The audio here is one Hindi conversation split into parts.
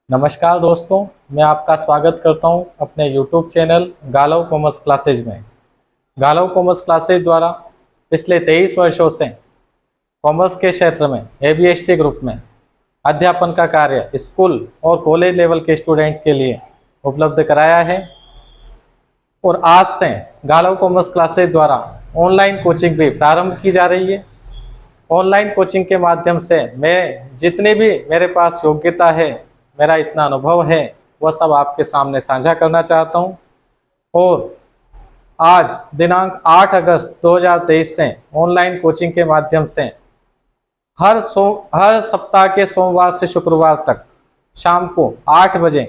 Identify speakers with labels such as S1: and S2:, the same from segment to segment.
S1: नमस्कार दोस्तों, मैं आपका स्वागत करता हूं अपने YouTube channel Galav commerce classes में। गालव कॉमर्स क्लासेज द्वारा पिछले 23 वर्षों से कॉमर्स के क्षेत्र में ABST ग्रुप में अध्यापन का कार्य स्कूल और कॉलेज लेवल के स्टूडेंट्स के लिए उपलब्ध कराया है और आज से गालव कॉमर्स क्लासेज द्वारा ऑनलाइन कोचिंग भी प्रारंभ की जा रही है। ऑनलाइन कोचिंग के माध्यम से मैं जितनी भी मेरे पास योग्यता है, मेरा इतना अनुभव है, वह सब आपके सामने साझा करना चाहता हूं। और आज दिनांक 8 अगस्त 2023 से ऑनलाइन कोचिंग के माध्यम से हर सप्ताह के सोमवार से शुक्रवार तक शाम को 8 बजे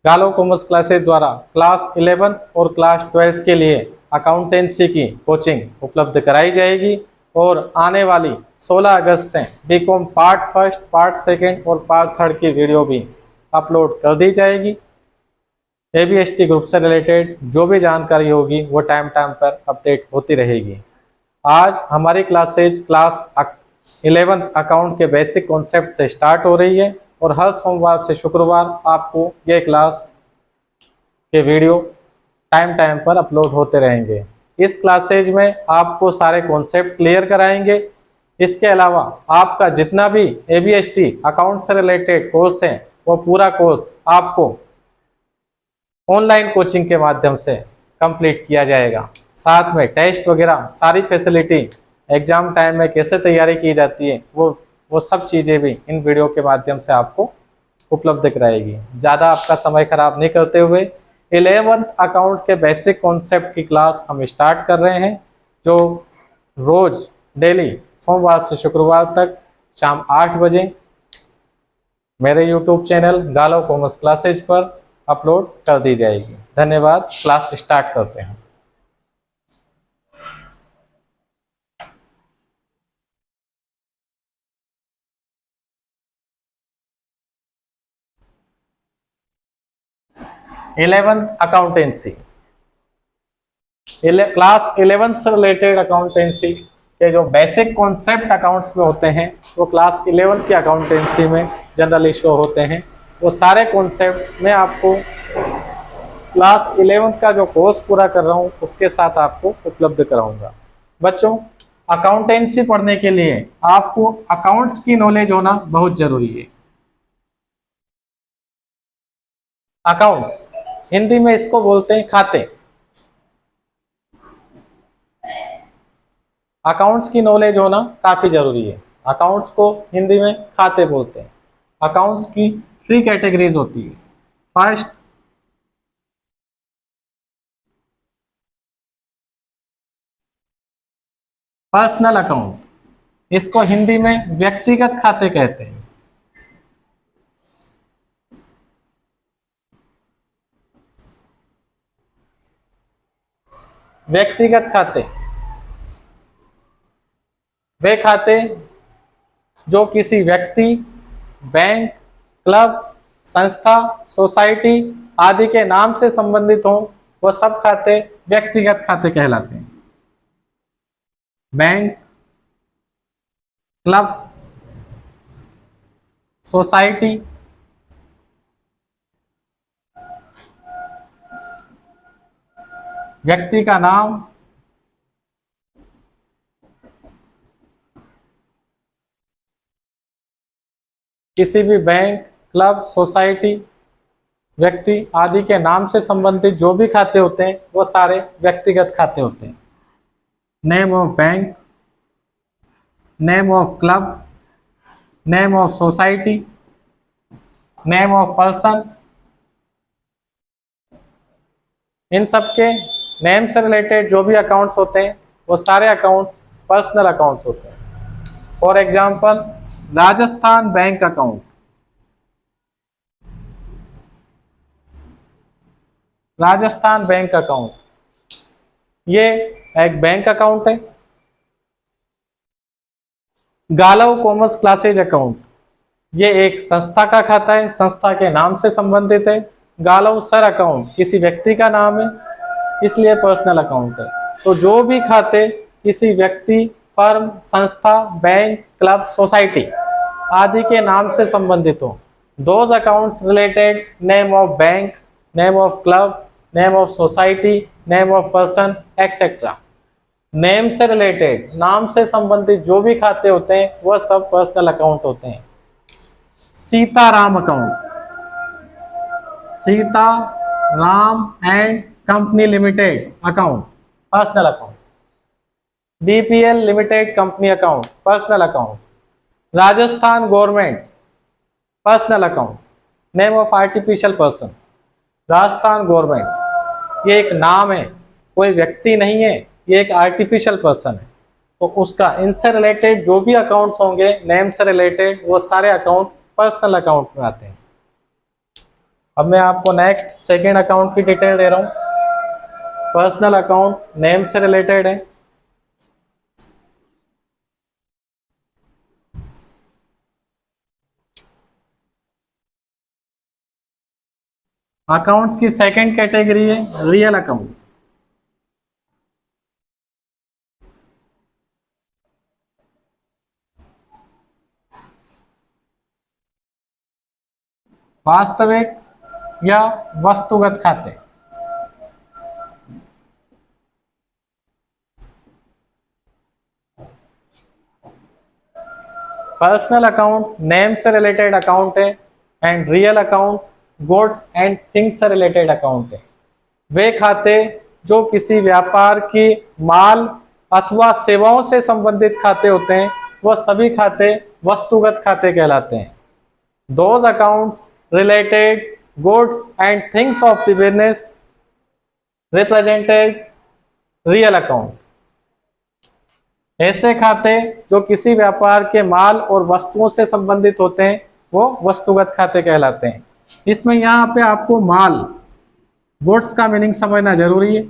S1: गालव कॉमर्स क्लासेज द्वारा क्लास 11 और क्लास 12 के लिए अकाउंटेंसी की कोचिंग उपलब्ध कराई जाएगी और आने वाली 16 अगस्त से B Com part first, part second और पार्ट थर्ड की वीडियो भी अपलोड कर दी जाएगी। ABST ग्रुप से रिलेटेड जो भी जानकारी होगी वो टाइम पर अपडेट होती रहेगी। आज हमारी क्लासेज क्लास 11 अकाउंट के बेसिक कॉन्सेप्ट से स्टार्ट हो रही है और हर सोमवार से शुक्रवार आपको ये क्लास के वीडियो टाइम पर अपलोड होते रहेंगे। इस क्लासेज में आपको सारे कॉन्सेप्ट क्लियर कराएंगे। इसके अलावा आपका जितना भी ABST अकाउंट से रिलेटेड कोर्स है वो पूरा कोर्स आपको ऑनलाइन कोचिंग के माध्यम से कंप्लीट किया जाएगा। साथ में टेस्ट वगैरह सारी फैसिलिटी, एग्जाम टाइम में कैसे तैयारी की जाती है वो सब चीज़ें भी इन वीडियो के माध्यम से आपको उपलब्ध कराएगी। ज़्यादा आपका समय खराब नहीं करते हुए 11 अकाउंट के बेसिक कॉन्सेप्ट की क्लास हम स्टार्ट कर रहे हैं, जो रोज डेली सोमवार से शुक्रवार तक शाम 8 बजे मेरे YouTube channel Galav commerce classes पर अपलोड कर दी जाएगी। धन्यवाद। क्लास स्टार्ट करते हैं। अकाउंटेंसी क्लास 11 से रिलेटेड अकाउंटेंसी के जो बेसिक कॉन्सेप्ट अकाउंट्स में होते हैं वो क्लास 11 की अकाउंटेंसी में जनरली शो होते हैं। वो सारे कॉन्सेप्ट मैं आपको क्लास 11 का जो कोर्स पूरा कर रहा हूँ उसके साथ आपको उपलब्ध कराऊंगा। बच्चों, अकाउंटेंसी पढ़ने के लिए आपको अकाउंट्स की नॉलेज होना बहुत जरूरी है। अकाउंट्स हिंदी में इसको बोलते हैं खाते। अकाउंट्स की नॉलेज होना काफी जरूरी है। अकाउंट्स को हिंदी में खाते बोलते हैं। अकाउंट्स की 3 कैटेगरीज होती है। फर्स्ट, पर्सनल अकाउंट, इसको हिंदी में व्यक्तिगत खाते कहते हैं। व्यक्तिगत खाते वे खाते जो किसी व्यक्ति, बैंक, क्लब, संस्था, सोसाइटी आदि के नाम से संबंधित हों, वो सब खाते व्यक्तिगत खाते कहलाते हैं। बैंक, क्लब, सोसाइटी, व्यक्ति का नाम, किसी भी बैंक, क्लब, सोसाइटी, व्यक्ति आदि के नाम से संबंधित जो भी खाते होते हैं वो सारे व्यक्तिगत खाते होते हैं। Name of bank, name of club, name of society, name of person, इन सब के नेम से रिलेटेड जो भी अकाउंट्स होते हैं वो सारे अकाउंट्स पर्सनल अकाउंट्स होते हैं। For example, Rajasthan bank account, Rajasthan bank account ये एक बैंक अकाउंट है। गालव कॉमर्स क्लासेज अकाउंट ये एक संस्था का खाता है, संस्था के नाम से संबंधित है। गालव सर अकाउंट किसी व्यक्ति का नाम है, इसलिए पर्सनल अकाउंट है। तो जो भी खाते किसी व्यक्ति, फर्म, संस्था, बैंक, क्लब, सोसाइटी आदि के नाम से संबंधित हो। Those accounts related name of bank, name of club, name of society, name of person etcetera. Name से रिलेटेड, नाम से संबंधित जो भी खाते होते हैं वह सब पर्सनल अकाउंट होते हैं। Sitaram account, Sita Ram and company limited account, personal account. BPL limited company account, personal account. Rajasthan government, personal account. Name of artificial person, Rajasthan government, ये एक नाम है, कोई व्यक्ति नहीं है, ये एक आर्टिफिशियल पर्सन है। तो उसका इनसे रिलेटेड जो भी अकाउंट्स होंगे नेम से रिलेटेड, वो सारे अकाउंट पर्सनल अकाउंट में आते हैं। अब मैं आपको नेक्स्ट सेकेंड अकाउंट की डिटेल दे रहा हूं। पर्सनल अकाउंट नेम से रिलेटेड है। अकाउंट्स की सेकेंड कैटेगरी है रियल अकाउंट। वास्तविक या वस्तुगत खाते। पर्सनल अकाउंट नेम से रिलेटेड अकाउंट है and real account goods and things से रिलेटेड अकाउंट है। वे खाते जो किसी व्यापार की माल अथवा सेवाओं से संबंधित खाते होते हैं वह सभी खाते वस्तुगत खाते कहलाते हैं। Those accounts related goods and things of the business represented real account. ऐसे खाते जो किसी व्यापार के माल और वस्तुओं से संबंधित होते हैं वो वस्तुगत खाते कहलाते हैं। इसमें यहाँ पे आपको माल गुड्स का मीनिंग समझना जरूरी है।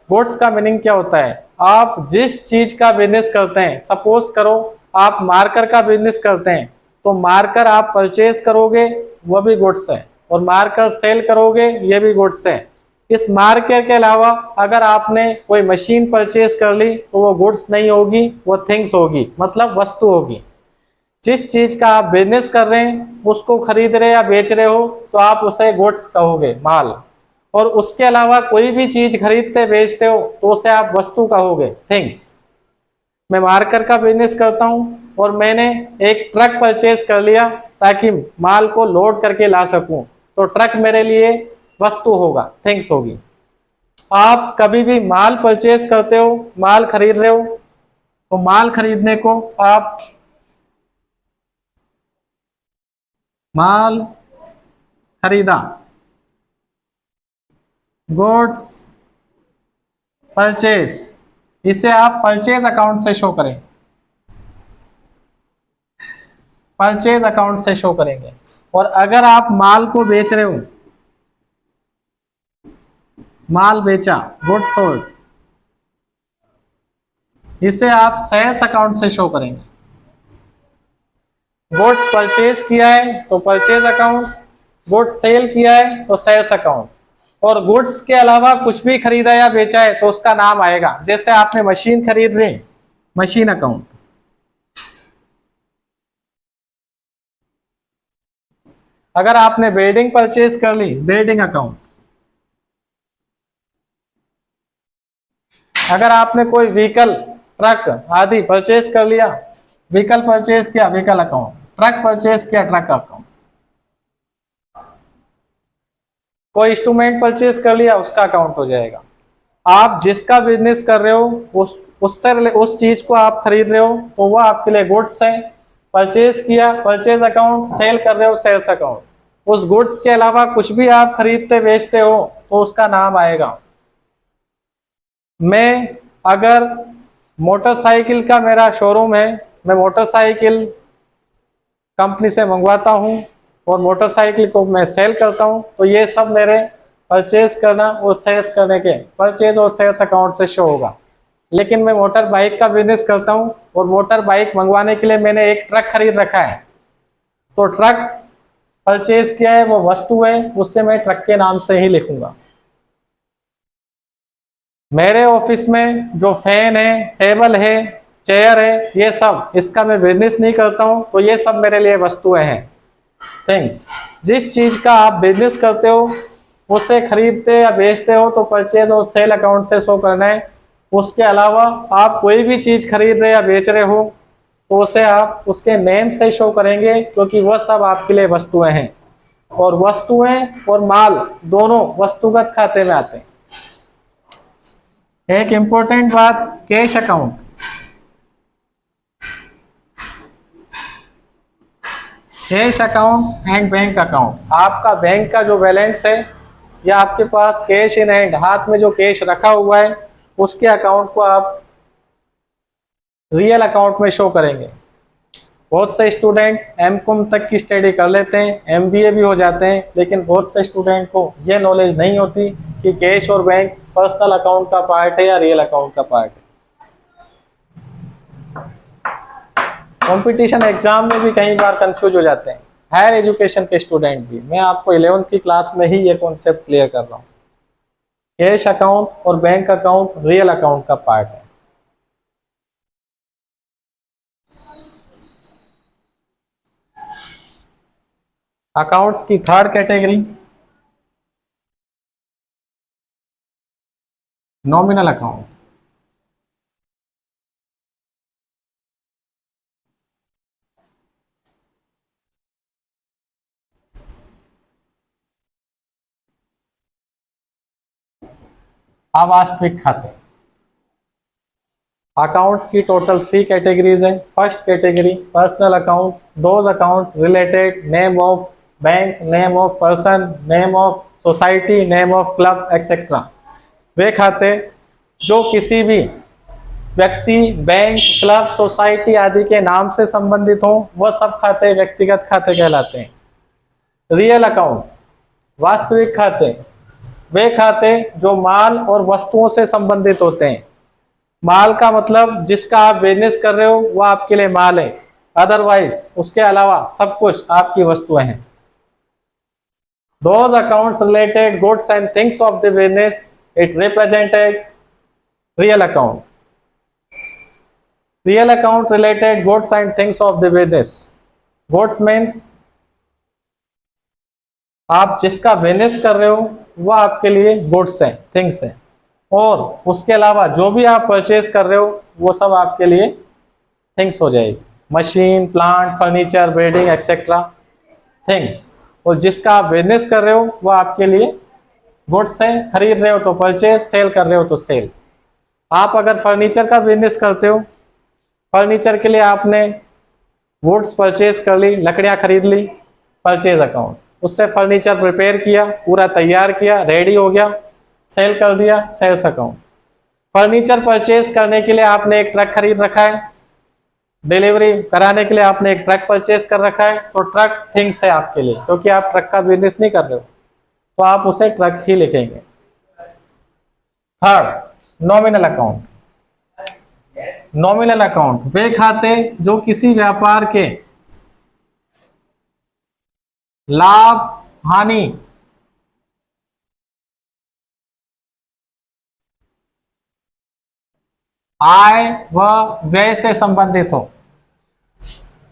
S1: गुड्स का मीनिंग क्या होता है? आप जिस चीज का बिजनेस करते हैं, सपोज करो आप मार्कर का बिजनेस करते हैं, तो मार्कर आप परचेज करोगे वह भी गुड्स है, और मार्कर सेल करोगे ये भी गुड्स है। इस मार्कर के अलावा अगर आपने कोई मशीन परचेज कर ली तो वो गुड्स नहीं होगी, वो थिंग्स होगी, मतलब वस्तु होगी। जिस चीज का आप बिजनेस कर रहे हैं उसको खरीद रहे या बेच रहे हो तो आप उसे गुड्स कहोगे, माल। और उसके अलावा कोई भी चीज खरीदते बेचते हो तो उसे आप वस्तु कहोगे, थिंग्स। मैं मार्कर का बिजनेस करता हूं और मैंने एक ट्रक परचेज कर लिया ताकि माल को लोड करके ला सकूं, तो ट्रक मेरे लिए वस्तु होगा, थिंग्स होगी। आप कभी भी माल परचेज करते हो, माल खरीद रहे हो, तो माल खरीदने को आप माल खरीदा, गुड्स परचेज, इसे आप परचेज अकाउंट से शो करें, परचेज अकाउंट से शो करेंगे। और अगर आप माल को बेच रहे हो, माल बेचा, गुड्स सोल्ड, इसे आप सेल्स अकाउंट से शो करेंगे। गुड्स परचेज किया है तो परचेज अकाउंट, गुड्स सेल किया है तो सेल्स अकाउंट, और गुड्स के अलावा कुछ भी खरीदा या बेचा है तो उसका नाम आएगा। जैसे आपने मशीन खरीद ली, मशीन अकाउंट। अगर आपने बिल्डिंग परचेज कर ली, बिल्डिंग अकाउंट। अगर आपने कोई व्हीकल, ट्रक आदि परचेज कर लिया, व्हीकल परचेज किया, व्हीकल अकाउंट। ट्रक परचेज किया, ट्रक अकाउंट। कोई इंस्ट्रूमेंट परचेज कर लिया, उसका अकाउंट हो जाएगा। आप जिसका बिजनेस कर रहे हो उस चीज को आप खरीद रहे हो तो वह आपके लिए गुड्स है, परचेज किया, परचेज अकाउंट। सेल कर रहे हो, सेल्स अकाउंट। उस गुड्स के अलावा कुछ भी आप खरीदते बेचते हो तो उसका नाम आएगा। मैं अगर मोटरसाइकिल का मेरा शोरूम है, मैं मोटरसाइकिल कंपनी से मंगवाता हूं और मोटरसाइकिल को मैं सेल करता हूं, तो ये सब मेरे परचेज करना और सेल्स करने के परचेज और सेल्स अकाउंट से शो होगा। लेकिन मैं मोटर बाइक का बिजनेस करता हूं और मोटर बाइक मंगवाने के लिए मैंने एक ट्रक खरीद रखा है, तो ट्रक परचेज किया है, वो वस्तु है, उससे मैं ट्रक के नाम से ही लिखूंगा। मेरे ऑफिस में जो फैन है, टेबल है, चेयर है, ये सब इसका मैं बिजनेस नहीं करता हूँ, तो ये सब मेरे लिए वस्तुएं हैं, थिंग्स। जिस चीज का आप बिजनेस करते हो, उसे खरीदते या बेचते हो, तो परचेज और सेल अकाउंट से शो करना है। उसके अलावा आप कोई भी चीज खरीद रहे या बेच रहे हो, तो उसे आप उसके नेम से शो करेंगे, क्योंकि वह सब आपके लिए वस्तुएं हैं, और वस्तुएं और माल दोनों वस्तुगत खाते में आते हैं। एक इंपॉर्टेंट बात, cash account. Cash account and bank account, आपका बैंक का जो बैलेंस है या आपके पास कैश इन हैंड, हाथ में जो कैश रखा हुआ है, उसके अकाउंट को आप रियल अकाउंट में शो करेंगे। बहुत से स्टूडेंट एमकॉम तक की स्टडी कर लेते हैं, एमबीए भी हो जाते हैं, लेकिन बहुत से स्टूडेंट को ये नॉलेज नहीं होती कि कैश और बैंक पर्सनल अकाउंट का पार्ट है या रियल अकाउंट का पार्ट है। कंपटीशन एग्जाम में भी कई बार कंफ्यूज हो जाते हैं, हायर एजुकेशन के स्टूडेंट भी। मैं आपको 11th की क्लास में ही ये कॉन्सेप्ट क्लियर कर रहा हूँ। कैश अकाउंट और बैंक अकाउंट रियल अकाउंट का पार्ट है। अकाउंट्स की थर्ड कैटेगरी, नॉमिनल अकाउंट। अवास्तविक खाते। अकाउंट्स की टोटल 3 कैटेगरीज है। First category personal account, those accounts related name of bank, name of person, name of society, name of club etcetera. वे खाते जो किसी भी व्यक्ति, बैंक, क्लब, सोसाइटी आदि के नाम से संबंधित हो, वह सब खाते व्यक्तिगत खाते कहलाते हैं। रियल अकाउंट, वास्तविक खाते, वे खाते जो माल और वस्तुओं से संबंधित होते हैं। माल का मतलब जिसका आप बिजनेस कर रहे हो वह आपके लिए माल है, अदरवाइज उसके अलावा सब कुछ आपकी वस्तुएं हैं। Those accounts related goods and things of the business, it represented real account. Real account related goods and things of the business. Goods means आप जिसका बिजनेस कर रहे हो वह आपके लिए गुड्स हैं, थिंग्स हैं, और उसके अलावा जो भी आप परचेज कर रहे हो वो सब आपके लिए थिंग्स हो जाएगी। Machine, plant, furniture, building etcetera, things. और जिसका आप बिजनेस कर रहे हो वो आपके लिए गुड्स है, खरीद रहे हो तो परचेज, सेल कर रहे हो तो सेल। आप अगर फर्नीचर का बिजनेस करते हो, फर्नीचर के लिए आपने वुड्स परचेज कर ली, लकड़ियां खरीद ली, परचेज अकाउंट। उससे फर्नीचर प्रिपेयर किया, पूरा तैयार किया, रेडी हो गया, सेल कर दिया, सेल्स अकाउंट। फर्नीचर परचेज करने के लिए आपने एक ट्रक खरीद रखा है, डिलीवरी कराने के लिए आपने एक ट्रक परचेज कर रखा है, तो ट्रक थिंग्स है आपके लिए, क्योंकि आप ट्रक का बिजनेस नहीं कर रहे हो, तो आप उसे ट्रक ही लिखेंगे। Third, nominal account. Nominal account वे खाते जो किसी व्यापार के लाभ, हानि, आय व व्यय से संबंधित हो।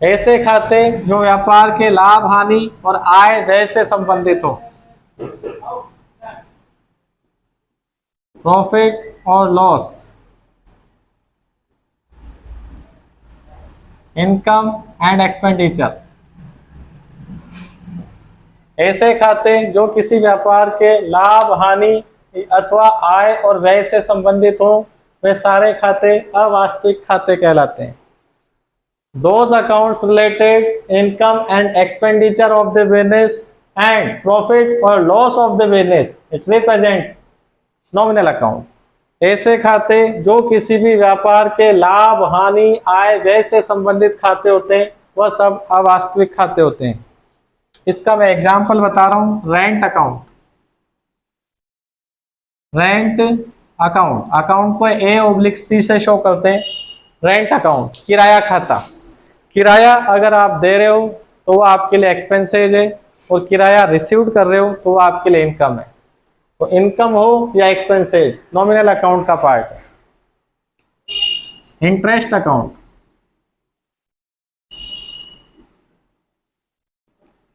S1: ऐसे खाते जो व्यापार के लाभ, हानि और आय व्यय से संबंधित हो। प्रॉफिट और लॉस, इनकम एंड एक्सपेंडिचर। ऐसे खाते जो किसी व्यापार के लाभ, हानि अथवा आय और व्यय से संबंधित हो, वे सारे खाते अवास्तविक खाते कहलाते हैं। Those accounts related income and expenditure of the business and profit or loss of the business, it represent nominal account. ऐसे खाते जो किसी भी व्यापार के लाभ, हानि, आय व्यय से संबंधित खाते होते हैं, वह सब अवास्तविक खाते होते हैं। इसका मैं एग्जांपल बता रहा हूं। Rent account. Rent account, account को A/C से शो करते हैं। रेंट अकाउंट, किराया खाता। किराया अगर आप दे रहे हो तो वो आपके लिए एक्सपेंसेज है, और किराया रिसीव कर रहे हो तो वो आपके लिए इनकम है। तो इनकम हो या एक्सपेंसेज, नॉमिनल अकाउंट का पार्ट है। इंटरेस्ट अकाउंट,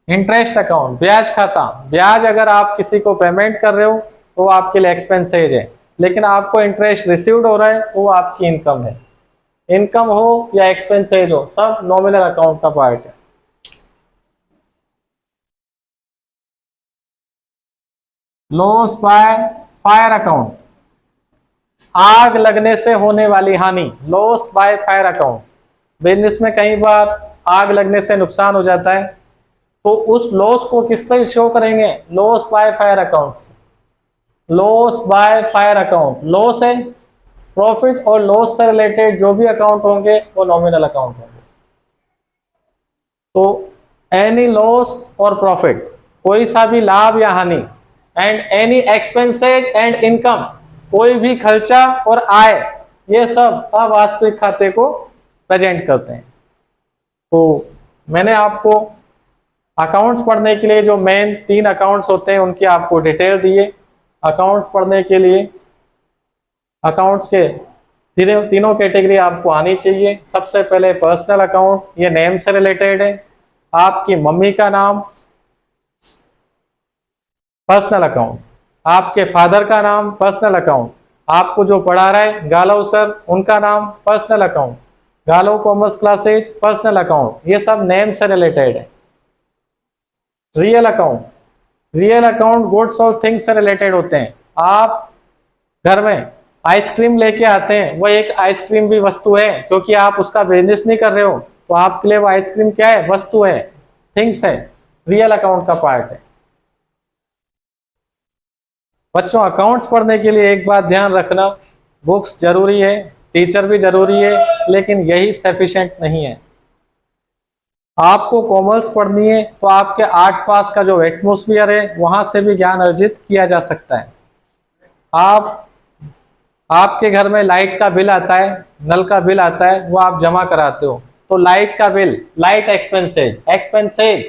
S1: इंटरेस्ट अकाउंट ब्याज खाता, ब्याज अगर आप किसी को पेमेंट कर रहे हो तो वो आपके लिए एक्सपेंसेज है, लेकिन आपको इंटरेस्ट रिसीव्ड हो रहा है वो आपकी इनकम है। इनकम हो या एक्सपेंसेज हो, सब नॉमिनल अकाउंट का पार्ट है। लॉस बाय फायर अकाउंट, आग लगने से होने वाली हानि, loss by fire account. Business में कई बार आग लगने से नुकसान हो जाता है, तो उस लॉस को किससे शो करेंगे, लॉस बाय फायर अकाउंट से। Loss by fire account, loss है, प्रॉफिट और लॉस से रिलेटेड जो भी अकाउंट होंगे वो नॉमिनल अकाउंट होंगे। तो एनी लॉस और प्रॉफिट, कोई सा भी लाभ या हानि, and any expenses and income, कोई भी खर्चा और आय, ये सब अवास्तविक खाते को प्रेजेंट करते हैं। तो मैंने आपको अकाउंट्स पढ़ने के लिए जो मेन 3 अकाउंट्स होते हैं उनकी आपको डिटेल दिए। अकाउंट्स पढ़ने के लिए अकाउंट्स के तीनों कैटेगरी आपको आनी चाहिए। सबसे पहले पर्सनल अकाउंट, ये नेम से रिलेटेड है, आपकी मम्मी का नाम पर्सनल अकाउंट, आपके फादर का नाम पर्सनल अकाउंट, आपको जो पढ़ा रहा है गालव सर उनका नाम personal account, Galav commerce classes personal account, ये सब नेम से रिलेटेड है। Real account, real account goods और थिंग्स से रिलेटेड होते हैं। आप घर में आइसक्रीम लेके आते हैं, वो एक आइसक्रीम भी वस्तु है, क्योंकि आप उसका बिजनेस नहीं कर रहे हो, तो आपके लिए वो आइसक्रीम क्या है, वस्तु है, थिंग्स है, रियल अकाउंट का पार्ट है। बच्चों अकाउंट्स पढ़ने के लिए एक बात ध्यान रखना, बुक्स जरूरी है, टीचर भी जरूरी है, लेकिन यही सफिशिएंट नहीं है। आपको कॉमर्स पढ़नी है तो आपके आठ पास का जो एटमॉस्फेयर है वहां से भी ज्ञान अर्जित किया जा सकता है। आपके घर में लाइट का बिल आता है, नल का बिल आता है, वो आप जमा कराते हो, तो लाइट का bill, light expenses, expenses,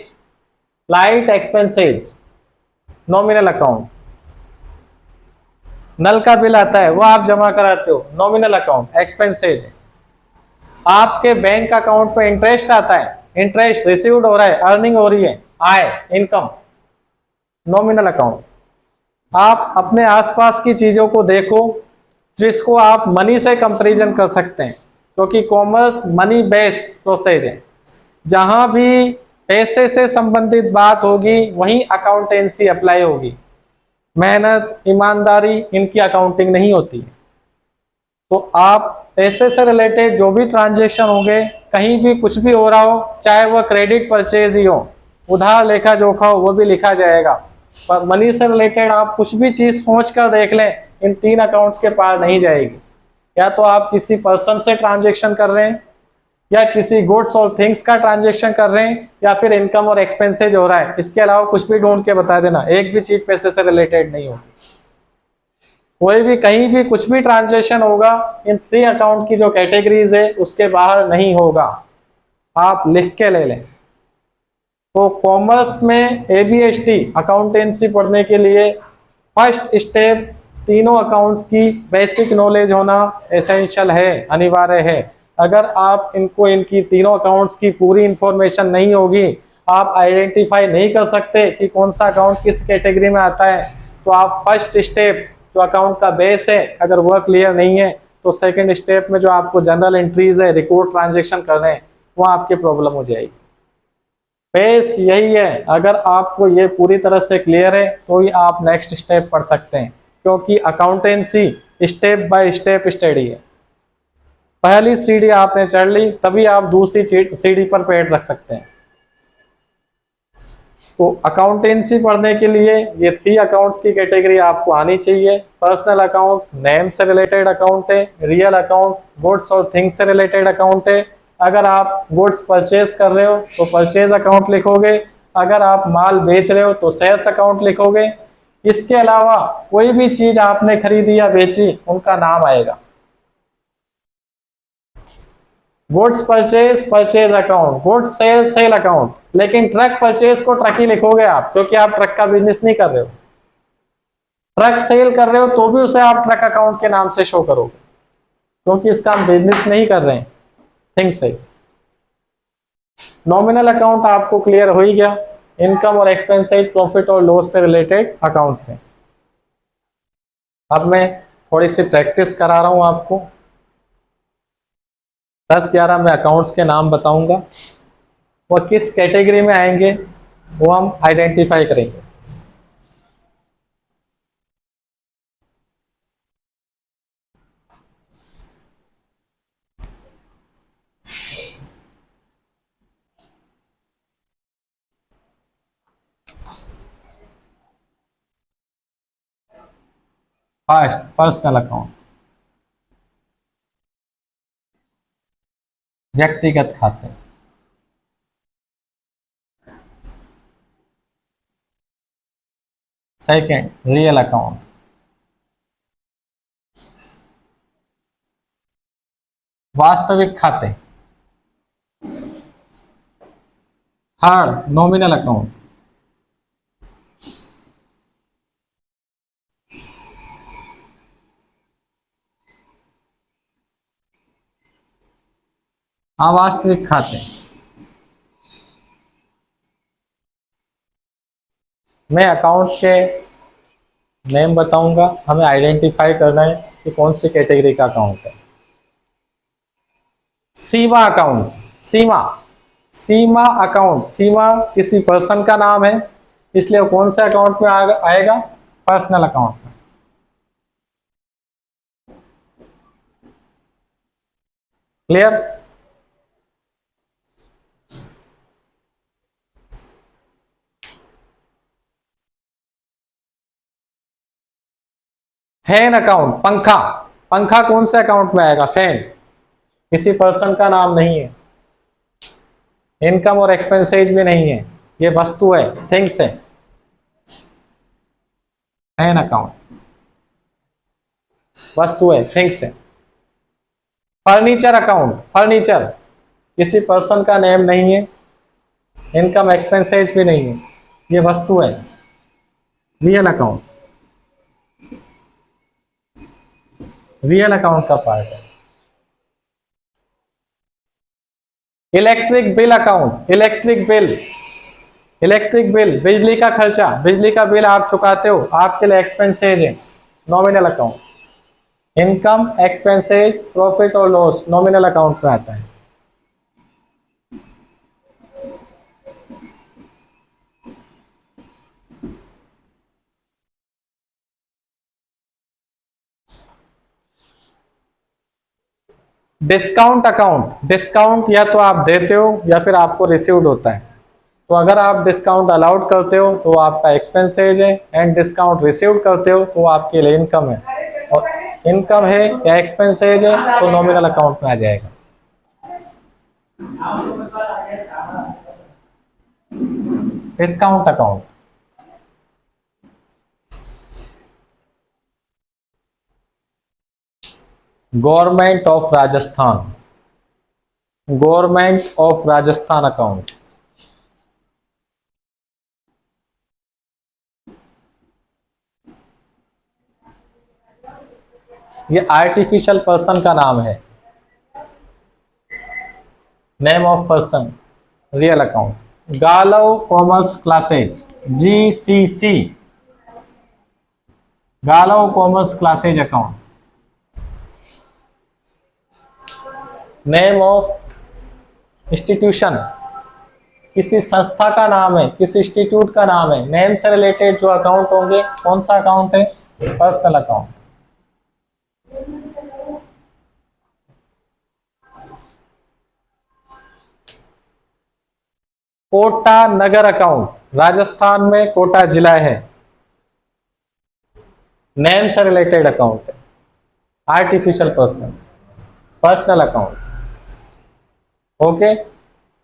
S1: light expenses, nominal account. नल का बिल आता है वो आप जमा कराते हो, नॉमिनल अकाउंट, एक्सपेंसेज है। आपके बैंक अकाउंट पे इंटरेस्ट आता है, इंटरेस्ट रिसीव्ड हो रहा है, अर्निंग हो रही है, आय, इनकम, नॉमिनल अकाउंट। आप अपने आसपास की चीजों को देखो जिसको आप मनी से कंपैरिजन कर सकते हैं, क्योंकि कॉमर्स मनी बेस्ड प्रोसेस है। जहां भी पैसे से संबंधित बात होगी वहीं अकाउंटेंसी अप्लाई होगी। मेहनत, ईमानदारी, इनकी अकाउंटिंग नहीं होती। तो आप पैसे से रिलेटेड जो भी ट्रांजेक्शन होंगे, कहीं भी कुछ भी हो रहा हो, चाहे वह क्रेडिट परचेज ही हो, उधार लेखा जोखा हो, वो भी लिखा जाएगा। पर मनी से रिलेटेड आप कुछ भी चीज सोच कर देख लें, इन 3 अकाउंट्स के पार नहीं जाएगी। या तो आप किसी पर्सन से ट्रांजेक्शन कर रहे हैं, या किसी गुड्स और थिंग्स का ट्रांजेक्शन कर रहे हैं, या फिर इनकम और एक्सपेंसेज हो रहा है। इसके अलावा कुछ भी ढूंढ के बता देना, एक भी चीज पैसे से रिलेटेड नहीं होगी। कोई भी कहीं भी कुछ भी ट्रांजेक्शन होगा, इन 3 अकाउंट की जो कैटेगरीज है उसके बाहर नहीं होगा। आप लिख के ले लें। तो कॉमर्स में एबीएसटी अकाउंटेंसी पढ़ने के लिए फर्स्ट स्टेप तीनों अकाउंट्स की बेसिक नॉलेज होना एसेंशियल है, अनिवार्य है। अगर आप इनकी तीनों अकाउंट्स की पूरी इंफॉर्मेशन नहीं होगी, आप आइडेंटिफाई नहीं कर सकते कि कौन सा अकाउंट किस कैटेगरी में आता है, तो आप फर्स्ट स्टेप जो अकाउंट का बेस है, अगर वह क्लियर नहीं है तो सेकंड स्टेप में जो आपको जनरल एंट्रीज है, रिकॉर्ड ट्रांजेक्शन करने हैं, वह आपकी प्रॉब्लम हो जाएगी। बेस यही है। अगर आपको ये पूरी तरह से क्लियर है तो ही आप नेक्स्ट स्टेप पढ़ सकते हैं, क्योंकि accountancy step by step study है। पहली सीढ़ी आपने चढ़ ली, तभी आप दूसरी सीढ़ी पर पैर रख सकते हैं। तो अकाउंटेंसी पढ़ने के लिए ये 3 अकाउंट्स की कैटेगरी आपको आनी चाहिए। पर्सनल अकाउंट नेम से रिलेटेड अकाउंट है, रियल अकाउंट गुड्स और थिंग्स से रिलेटेड अकाउंट है। अगर आप गुड्स परचेज कर रहे हो तो परचेज अकाउंट लिखोगे, अगर आप माल बेच रहे हो तो सेल्स अकाउंट लिखोगे। इसके अलावा कोई भी चीज आपने खरीदी या बेची उनका नाम आएगा। Goods purchase, purchase account, goods sale, sale account. लेकिन ट्रक परचेज को ट्रक ही लिखोगे आप, क्योंकि आप ट्रक का बिजनेस नहीं कर रहे हो। ट्रक सेल कर रहे हो तो भी उसे आप ट्रक अकाउंट के नाम से शो करोगे, क्योंकि इसका हम बिजनेस नहीं कर रहे हैं। थिंक सही। नॉमिनल अकाउंट आपको क्लियर हो ही गया, इनकम और एक्सपेंसेस, प्रॉफिट और लॉस से रिलेटेड अकाउंट्स हैं। अब मैं थोड़ी सी प्रैक्टिस करा रहा हूं आपको। 10-11 में अकाउंट्स के नाम बताऊंगा, वो किस कैटेगरी में आएंगे वो हम आइडेंटिफाई करेंगे। फर्स्ट, पर्सनल अकाउंट, व्यक्तिगत खाते। Second, real account. वास्तविक खाते। Third, nominal account. अवास्तविक खाते। मैं अकाउंट्स के नेम बताऊंगा, हमें आइडेंटिफाई करना है कि कौन सी कैटेगरी का अकाउंट है। सीमा अकाउंट, सीमा, सीमा अकाउंट, सीमा किसी पर्सन का नाम है, इसलिए वो कौन से अकाउंट में आएगा? पर्सनल अकाउंट में। क्लियर? फैन अकाउंट, पंखा, पंखा कौन से अकाउंट में आएगा? फैन, किसी पर्सन का नाम नहीं है, इनकम और एक्सपेंसेज भी नहीं है, ये वस्तु है, थिंग्स है। फैन अकाउंट वस्तु है, थिंग्स है। फर्नीचर अकाउंट, फर्नीचर किसी पर्सन का नेम नहीं है, इनकम एक्सपेंसेज भी नहीं है, ये वस्तु है। रियल अकाउंट, रियल अकाउंट का पार्ट है। Electric bill account, electric bill, electric bill, बिजली का खर्चा, बिजली का बिल आप चुकाते हो, आपके लिए एक्सपेंसेज है, nominal account. Income, expenses, profit और लॉस नॉमिनल अकाउंट में आता है। डिस्काउंट अकाउंट, डिस्काउंट या तो आप देते हो या फिर आपको रिसीव्ड होता है। तो अगर आप डिस्काउंट अलाउड करते हो तो वो आपका एक्सपेंसेज है, एंड डिस्काउंट रिसीव्ड करते हो तो वो आपके लिए इनकम है, और इनकम है या एक्सपेंसेज है तो नॉमिनल अकाउंट में आ जाएगा। Discount account, government of Rajasthan, government of Rajasthan account. ये आर्टिफिशियल पर्सन का नाम है, name of person. Real account, Galav commerce classes, GCC, Galav commerce classes account. Name of institution, किसी संस्था का नाम है, किसी इंस्टीट्यूट का नाम है, नेम से रिलेटेड जो अकाउंट होंगे, कौन सा अकाउंट है? Personal account. Kota Nagar account, Rajasthan में कोटा जिला है, नेम से रिलेटेड अकाउंट है, artificial person, personal account. Okay,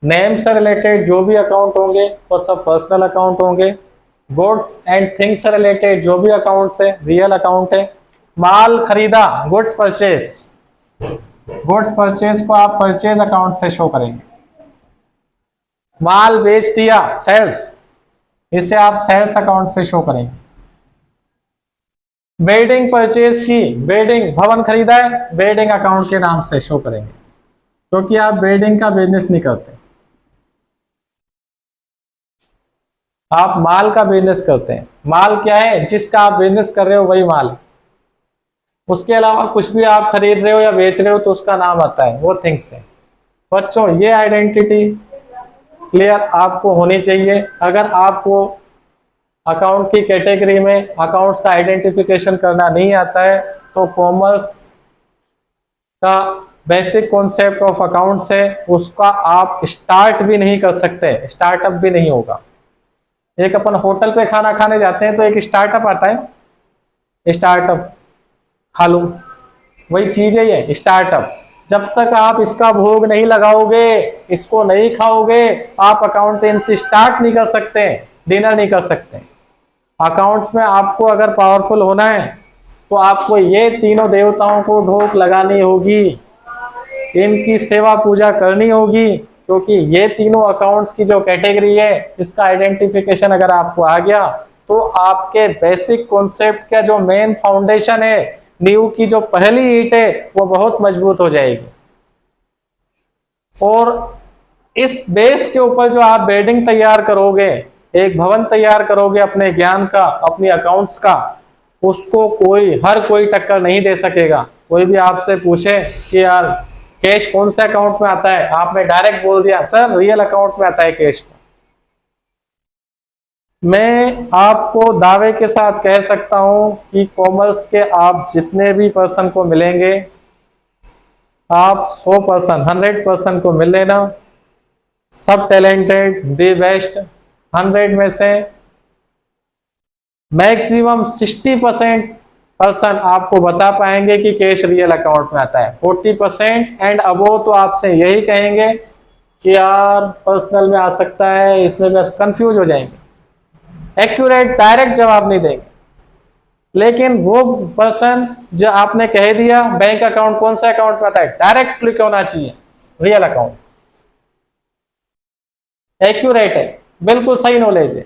S1: name से रिलेटेड जो भी अकाउंट होंगे वो सब पर्सनल अकाउंट होंगे। गुड्स एंड थिंग्स से रिलेटेड जो भी अकाउंट है रियल अकाउंट है। माल खरीदा, गुड्स परचेज, गुड्स परचेज को आप परचेज अकाउंट से शो करेंगे। माल बेच दिया, सेल्स, इसे आप सेल्स अकाउंट से शो करेंगे। बिल्डिंग परचेज की, बिल्डिंग भवन खरीदा है, बिल्डिंग अकाउंट के नाम से शो करेंगे, क्योंकि आप बिल्डिंग का बिजनेस नहीं करते, आप माल का बिजनेस करते हैं। माल क्या है? जिसका आप बिजनेस कर रहे हो वही माल। उसके अलावा कुछ भी आप खरीद रहे हो या बेच रहे हो तो उसका नाम आता है, वो थिंग्स है। बच्चों, ये आइडेंटिटी क्लियर आपको होनी चाहिए। अगर आपको अकाउंट की कैटेगरी में अकाउंट्स का आइडेंटिफिकेशन करना नहीं आता है तो कॉमर्स का बेसिक कॉन्सेप्ट ऑफ अकाउंट्स है, उसका आप स्टार्ट भी नहीं कर सकते, स्टार्टअप भी नहीं होगा। एक अपन होटल पे खाना खाने जाते हैं तो एक स्टार्टअप आता है, स्टार्टअप खा लूं, वही चीज है ये स्टार्टअप। जब तक आप इसका भोग नहीं लगाओगे, इसको नहीं खाओगे, आप अकाउंटेंसी स्टार्ट नहीं कर सकते, डिनर नहीं कर सकते। अकाउंट्स में आपको अगर पावरफुल होना है तो आपको ये तीनों देवताओं को ढोक लगानी होगी, इनकी सेवा पूजा करनी होगी, क्योंकि ये तीनों अकाउंट्स की जो कैटेगरी है, इसका आइडेंटिफिकेशन अगर आपको आ गया तो आपके बेसिक कॉन्सेप्ट का जो मेन फाउंडेशन है, नींव की जो पहली ईंट है, वो बहुत मजबूत हो जाएगी। और इस बेस के ऊपर जो आप बिल्डिंग तैयार करोगे, एक भवन तैयार करोगे अपने ज्ञान का, अपनी अकाउंट्स का, उसको हर कोई टक्कर नहीं दे सकेगा। कोई भी आपसे पूछे कि यार कैश कौन से अकाउंट में आता है, आपने डायरेक्ट बोल दिया सर रियल अकाउंट में आता है कैश। मैं आपको दावे के साथ कह सकता हूं कि कॉमर्स के आप जितने भी पर्सन को मिलेंगे, आप 100% को मिल लेना, सब टैलेंटेड, दी बेस्ट। 100 में से मैक्सिमम 60% पर्सन आपको बता पाएंगे कि कैश रियल अकाउंट में आता है। 40% एंड अबो तो आपसे यही कहेंगे कि यार पर्सनल में आ सकता है, इसमें बस कंफ्यूज हो जाएंगे, एक्यूरेट डायरेक्ट जवाब नहीं देंगे। लेकिन वो पर्सन जो आपने कह दिया बैंक अकाउंट कौन सा अकाउंट में आता है, डायरेक्ट क्लिक होना चाहिए रियल अकाउंट, एक्यूरेट है, बिल्कुल सही नॉलेज है।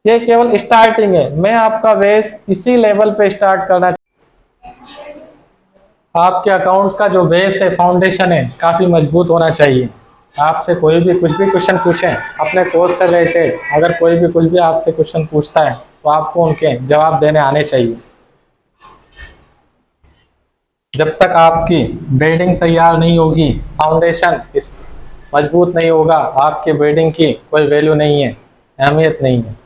S1: ये केवल स्टार्टिंग है, मैं आपका बेस इसी लेवल पे स्टार्ट करना। आपके अकाउंट का जो बेस है, फाउंडेशन है, काफी मजबूत होना चाहिए। आपसे कोई भी कुछ भी क्वेश्चन पूछें अपने कोर्स से रिलेटेड, अगर कोई भी कुछ भी आपसे क्वेश्चन पूछता है तो आपको उनके जवाब देने आने चाहिए। जब तक आपकी बिल्डिंग तैयार नहीं होगी, फाउंडेशन इस मजबूत नहीं होगा, आपके बिल्डिंग की कोई वैल्यू नहीं है, अहमियत नहीं है।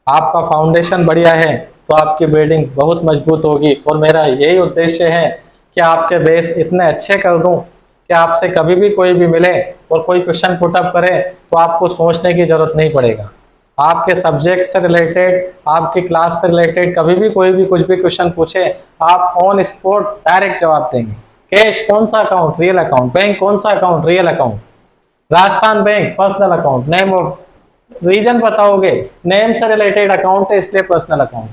S1: आपका फाउंडेशन बढ़िया है तो आपकी बिल्डिंग बहुत मजबूत होगी। और मेरा यही उद्देश्य है कि आपके बेस इतने अच्छे कर दूं कि आपसे कभी भी कोई भी मिले और कोई क्वेश्चन पुटअप करे तो आपको सोचने की जरूरत नहीं पड़ेगा। आपके सब्जेक्ट से रिलेटेड, आपकी क्लास से रिलेटेड कभी भी कोई भी कुछ भी क्वेश्चन पूछे, आप ऑन स्पॉट डायरेक्ट जवाब देंगे। कैश कौन सा अकाउंट, रियल अकाउंट। बैंक कौन सा account, real account. Rajasthan bank personal account. Name of reason बताओगे, नेम से रिलेटेड अकाउंट है इसलिए पर्सनल अकाउंट।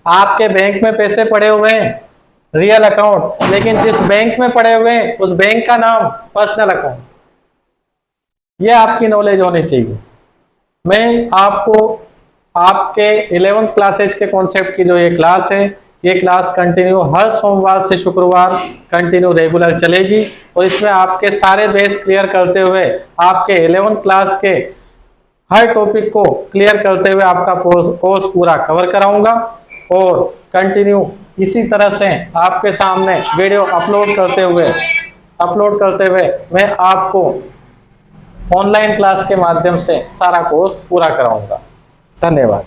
S1: आपके बैंक में पैसे पड़े हुए हैं, रियल अकाउंट, लेकिन जिस बैंक में पड़े हुए हैं उस बैंक का नाम पर्सनल अकाउंट। ये आपकी नॉलेज होनी चाहिए। मैं आपको आपके 11th क्लासेज के कॉन्सेप्ट की जो ये क्लास है, ये क्लास कंटिन्यू हर सोमवार से शुक्रवार कंटिन्यू रेगुलर चलेगी और इसमें आपके सारे बेस क्लियर करते हुए आपके 11th क्लास के हर टॉपिक को क्लियर करते हुए आपका कोर्स पूरा कवर कराऊंगा। और कंटिन्यू इसी तरह से आपके सामने वीडियो अपलोड करते हुए मैं आपको ऑनलाइन क्लास के माध्यम से सारा कोर्स पूरा कराऊंगा। धन्यवाद।